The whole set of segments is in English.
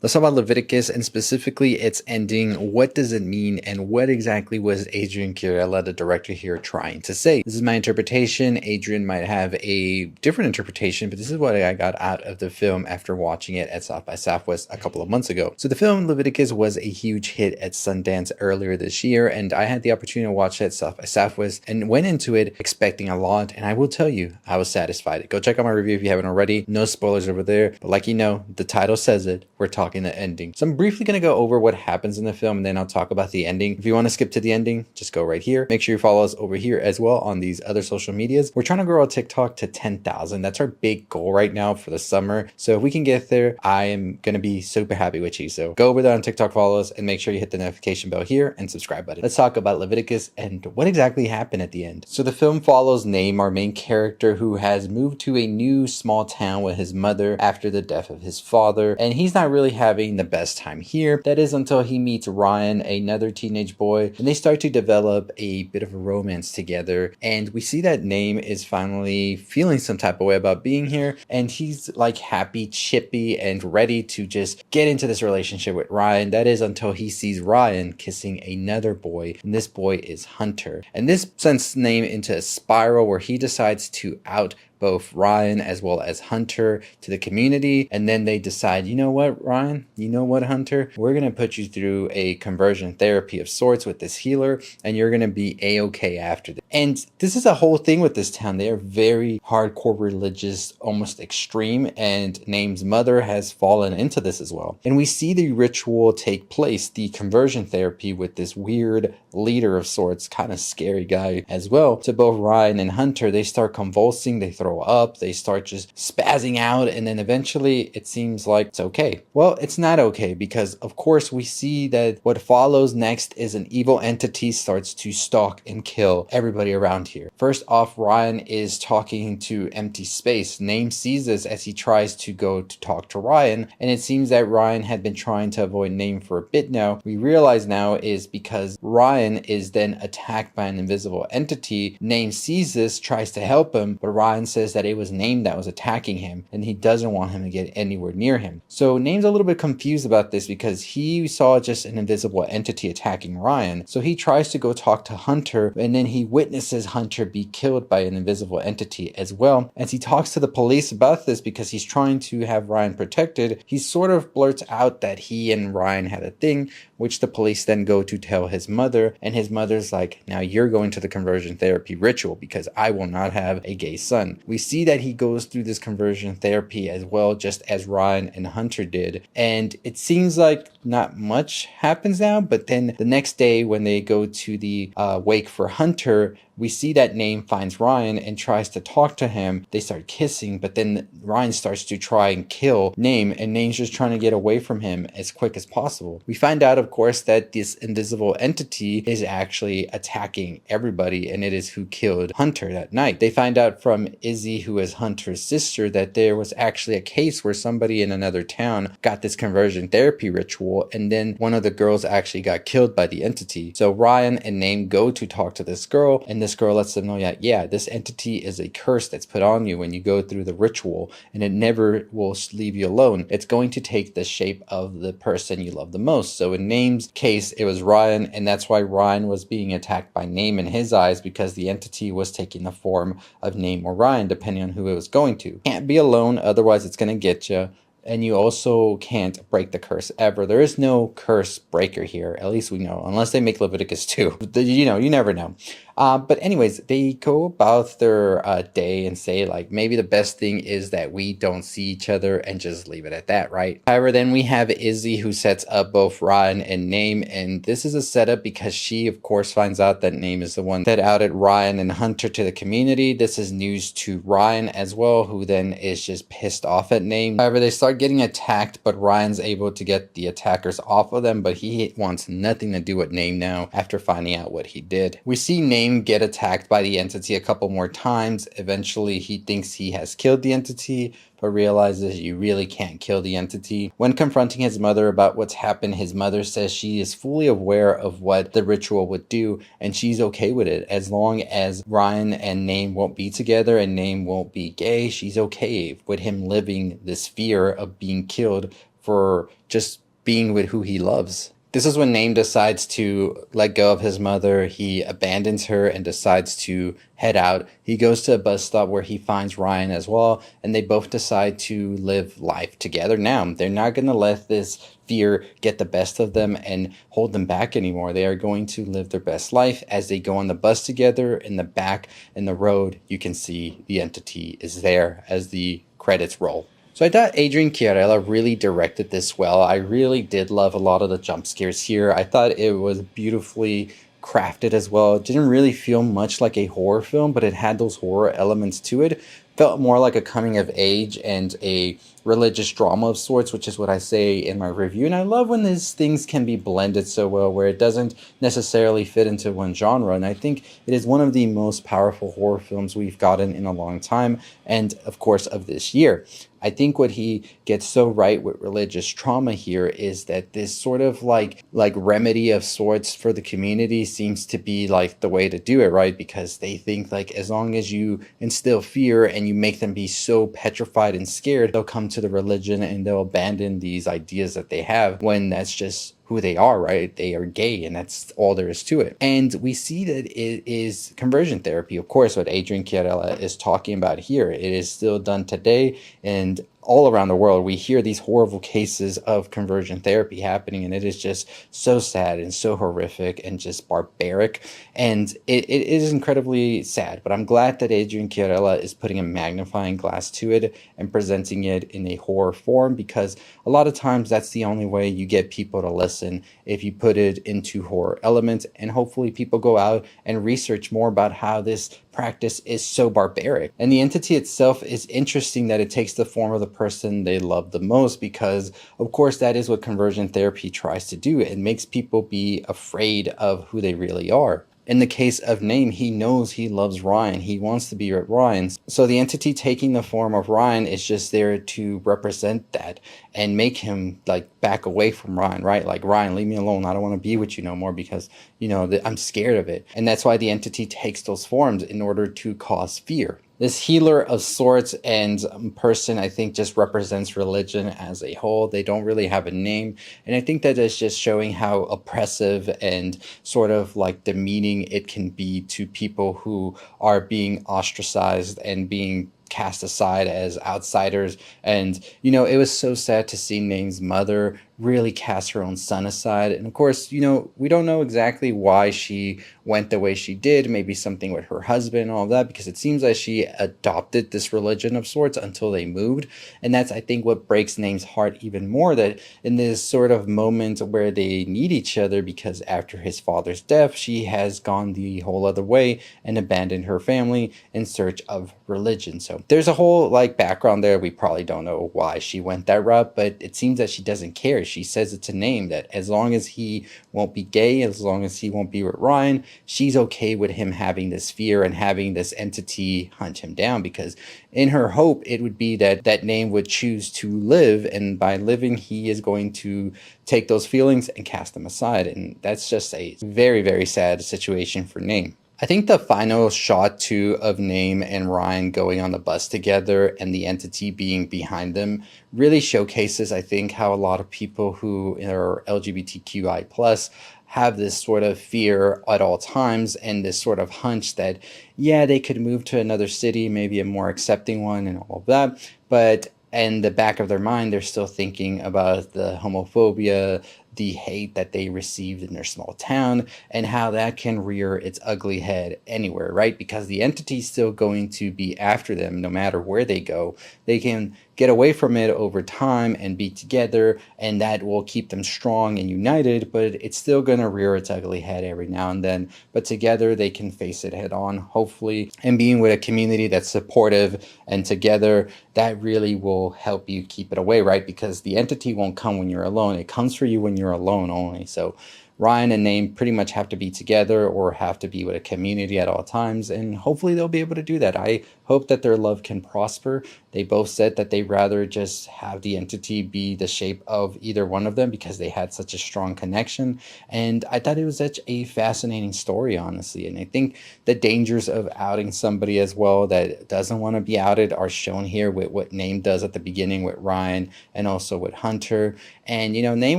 Let's talk about Leviticus and specifically its ending. What does it mean and what exactly was Adrian Chiarella, the director here, trying to say? This is my interpretation. Adrian might have a different interpretation, but this is what I got out of the film after watching it at South by Southwest a couple of months ago. So the film Leviticus was a huge hit at Sundance earlier this year, and I had the opportunity to watch it at South by Southwest and went into it expecting a lot, and I will tell you, I was satisfied. Go check out my review if you haven't already. No spoilers over there, but like you know, the title says it, we're talking the ending. So I'm briefly going to go over what happens in the film, and then I'll talk about the ending. If you want to skip to the ending, just go right here. Make sure you follow us over here as well on these other social medias. We're trying to grow our TikTok to 10,000. That's our big goal right now for the summer. So if we can get there, I am going to be super happy with you. So go over there on TikTok, follow us, and make sure you hit the notification bell here and subscribe button. Let's talk about Leviticus and what exactly happened at the end. So the film follows Naim, our main character, who has moved to a new small town with his mother after the death of his father, and he's not really having the best time here. That is until he meets Ryan, another teenage boy, and they start to develop a bit of a romance together. And we see that Naim is finally feeling some type of way about being here, and he's like happy, chippy, and ready to just get into this relationship with Ryan. That is until he sees Ryan kissing another boy, and this boy is Hunter. And this sends Naim into a spiral where he decides to out both Ryan as well as Hunter to the community, and then they decide, you know what, Ryan, you know what, Hunter, we're gonna put you through a conversion therapy of sorts with this healer, and you're gonna be a-okay after this. And this is a whole thing with this town. They are very hardcore religious, almost extreme, and Naim's mother has fallen into this as well. And we see the ritual take place, the conversion therapy, with this weird leader of sorts, kind of scary guy as well. To both Ryan and Hunter, they start convulsing, they throw up, they start just spazzing out, and then eventually it seems like it's okay. Well, it's not okay, because of course we see that what follows next is an evil entity starts to stalk and kill everybody around here. First off, Ryan is talking to empty space. Naim sees this as he tries to go to talk to Ryan, and it seems that Ryan had been trying to avoid Naim for a bit now. We realize now is because Ryan is then attacked by an invisible entity. Naim sees this, tries to help him, but Ryan says that it was Naim that was attacking him, and he doesn't want him to get anywhere near him. So Naim's a little bit confused about this because he saw just an invisible entity attacking Ryan. So he tries to go talk to Hunter, and then he witnesses Hunter be killed by an invisible entity as well. As he talks to the police about this because he's trying to have Ryan protected, he sort of blurts out that he and Ryan had a thing, which the police then go to tell his mother, and his mother's like, now you're going to the conversion therapy ritual because I will not have a gay son. We see that he goes through this conversion therapy as well, just as Ryan and Hunter did, and it seems like not much happens now, but then the next day when they go to the wake for Hunter, we see that Naim finds Ryan and tries to talk to him. They start kissing, but then Ryan starts to try and kill Naim, and Naim's just trying to get away from him as quick as possible. We find out, of course, that this invisible entity is actually attacking everybody, and it is who killed Hunter that night. They find out from Izzy, who is Hunter's sister, that there was actually a case where somebody in another town got this conversion therapy ritual, and then one of the girls actually got killed by the entity. So Ryan and Naim go to talk to this girl, and this girl lets them know that, yeah, this entity is a curse that's put on you when you go through the ritual, and it never will leave you alone. It's going to take the shape of the person you love the most. So in Naim's case, it was Ryan, and that's why Ryan was being attacked by Naim in his eyes, because the entity was taking the form of Naim or Ryan, depending on who it was going to. Can't be alone, otherwise it's going to get you. And you also can't break the curse ever. There is no curse breaker here, at least we know, unless they make Leviticus 2. You know, you never know. But anyways, they go about their day and say, like, maybe the best thing is that we don't see each other and just leave it at that, right? However, then we have Izzy, who sets up both Ryan and Naim, and this is a setup because she, of course, finds out that Naim is the one that outed Ryan and Hunter to the community. This is news to Ryan as well, who then is just pissed off at Naim. However, they start getting attacked, but Ryan's able to get the attackers off of them, but he wants nothing to do with Naim now after finding out what he did. We see Naim get attacked by the entity a couple more times. Eventually, he thinks he has killed the entity, but realizes you really can't kill the entity. When confronting his mother about what's happened, his mother says she is fully aware of what the ritual would do, and she's okay with it. As long as Ryan and Naim won't be together and Naim won't be gay, she's okay with him living this fear of being killed for just being with who he loves. This is when Name decides to let go of his mother. He abandons her and decides to head out. He goes to a bus stop where he finds Ryan as well, and they both decide to live life together now. They're not going to let this fear get the best of them and hold them back anymore. They are going to live their best life. As they go on the bus together, in the back in the road, you can see the entity is there as the credits roll. So I thought Adrian Chiarella really directed this well. I really did love a lot of the jump scares here. I thought it was beautifully crafted as well. It didn't really feel much like a horror film, but it had those horror elements to it. Felt more like a coming of age and a religious drama of sorts, which is what I say in my review. And I love when these things can be blended so well, where it doesn't necessarily fit into one genre. And I think it is one of the most powerful horror films we've gotten in a long time, and of course of this year. I think what he gets so right with religious trauma here is that this sort of like remedy of sorts for the community seems to be like the way to do it, right? Because they think like as long as you instill fear and you make them be so petrified and scared, they'll come to the religion and they'll abandon these ideas that they have, when that's just who they are, right? They are gay, and that's all there is to it. And we see that it is conversion therapy, of course, what Adrian Chiarella is talking about here. It is still done today, and all around the world, we hear these horrible cases of conversion therapy happening, and it is just so sad and so horrific and just barbaric. And it is incredibly sad, but I'm glad that Adrian Chiarella is putting a magnifying glass to it and presenting it in a horror form, because a lot of times that's the only way you get people to listen, if you put it into horror elements. And hopefully people go out and research more about how this practice is so barbaric. And the entity itself is interesting, that it takes the form of the person they love the most, because of course that is what conversion therapy tries to do. It makes people be afraid of who they really are. In the case of Name, he knows he loves Ryan. He wants to be with Ryan. So the entity taking the form of Ryan is just there to represent that and make him like back away from Ryan, right? Like, Ryan, leave me alone. I don't want to be with you no more, because, you know, I'm scared of it. And that's why the entity takes those forms, in order to cause fear. This healer of sorts and person, I think, just represents religion as a whole. They don't really have a name. And I think that is just showing how oppressive and sort of like demeaning it can be to people who are being ostracized and being cast aside as outsiders. And, you know, it was so sad to see Name's mother really cast her own son aside. And of course, you know, we don't know exactly why she went the way she did, maybe something with her husband and all of that, because it seems like she adopted this religion of sorts until they moved. And that's, I think, what breaks Name's heart even more, that in this sort of moment where they need each other, because after his father's death, she has gone the whole other way and abandoned her family in search of religion. So there's a whole like background there. We probably don't know why she went that route, but it seems that she doesn't care. She says it to Name that as long as he won't be gay, as long as he won't be with Ryan, she's okay with him having this fear and having this entity hunt him down, because in her hope, it would be that Name would choose to live, and by living, he is going to take those feelings and cast them aside. And that's just a very, very sad situation for Name. I think the final shot too of Name and Ryan going on the bus together and the entity being behind them really showcases, I think, how a lot of people who are LGBTQI plus have this sort of fear at all times, and this sort of hunch that, yeah, they could move to another city, maybe a more accepting one and all of that, but in the back of their mind, they're still thinking about the homophobia, the hate that they received in their small town, and how that can rear its ugly head anywhere, right? Because the entity's still going to be after them no matter where they go. They can get away from it over time and be together, and that will keep them strong and united, but it's still going to rear its ugly head every now and then. But together they can face it head on, hopefully, and being with a community that's supportive and together, that really will help you keep it away, right? Because the entity won't come when you're alone. It comes for you when you're alone only. So Ryan and Name pretty much have to be together or have to be with a community at all times, and hopefully they'll be able to do that. I hope that their love can prosper. They both said that they'd rather just have the entity be the shape of either one of them because they had such a strong connection. And I thought it was such a fascinating story, honestly. And I think the dangers of outing somebody as well that doesn't want to be outed are shown here with what Name does at the beginning with Ryan and also with Hunter. And, Name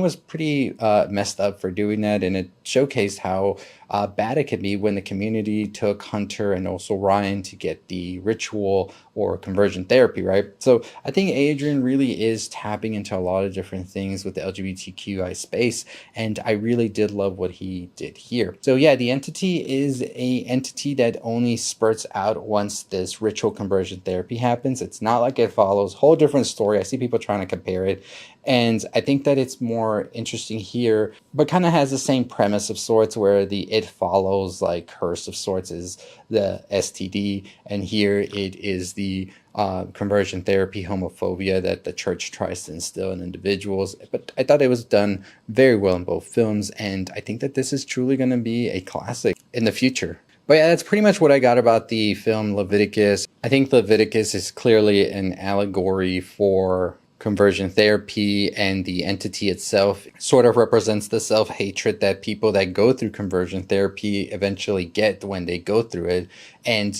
was pretty messed up for doing that. And it showcased how bad it can be when the community took Hunter and also Ryan to get the ritual or conversion therapy, right? So I think Adrian really is tapping into a lot of different things with the LGBTQI space, and I really did love what he did here. So yeah, the entity is a entity that only spurts out once this ritual conversion therapy happens. It's not like it follows whole different story. I see people trying to compare it, and I think that it's more interesting here, but kind of has the same premise of sorts where the it follows like curse of sorts is the STD, and here it is the conversion therapy homophobia that the church tries to instill in individuals. But I thought it was done very well in both films, and I think that this is truly going to be a classic in the future. But yeah, that's pretty much what I got about the film Leviticus. I think Leviticus is clearly an allegory for conversion therapy, and the entity itself sort of represents the self-hatred that people that go through conversion therapy eventually get when they go through it. And,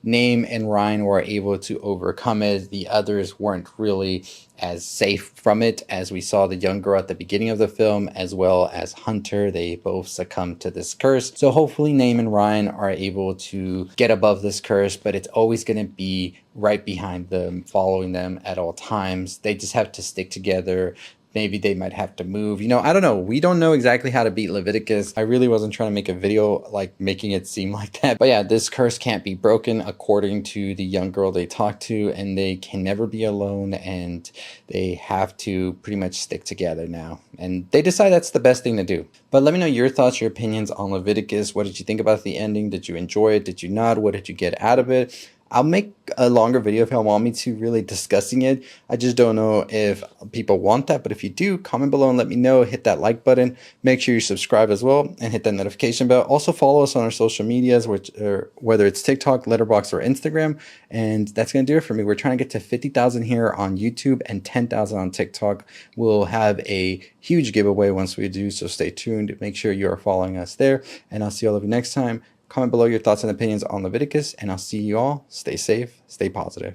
Name and Ryan were able to overcome it. The others weren't really as safe from it, as we saw the young girl at the beginning of the film, as well as Hunter. They both succumbed to this curse. So hopefully Name and Ryan are able to get above this curse, but it's always going to be right behind them, following them at all times. They just have to stick together. Maybe they might have to move. I don't know. We don't know exactly how to beat Leviticus. I really wasn't trying to make a video like making it seem like that. But yeah, this curse can't be broken according to the young girl they talked to, and they can never be alone, and they have to pretty much stick together now. And they decide that's the best thing to do. But let me know your thoughts, your opinions on Leviticus. What did you think about the ending? Did you enjoy it? Did you not? What did you get out of it? I'll make a longer video if y'all want me to, really discussing it. I just don't know if people want that, but if you do, comment below and let me know. Hit that like button. Make sure you subscribe as well and hit that notification bell. Also follow us on our social medias, whether it's TikTok, Letterboxd, or Instagram. And that's going to do it for me. We're trying to get to 50,000 here on YouTube and 10,000 on TikTok. We'll have a huge giveaway once we do, so stay tuned. Make sure you are following us there, and I'll see all of you next time. Comment below your thoughts and opinions on Leviticus, and I'll see you all. Stay safe, stay positive.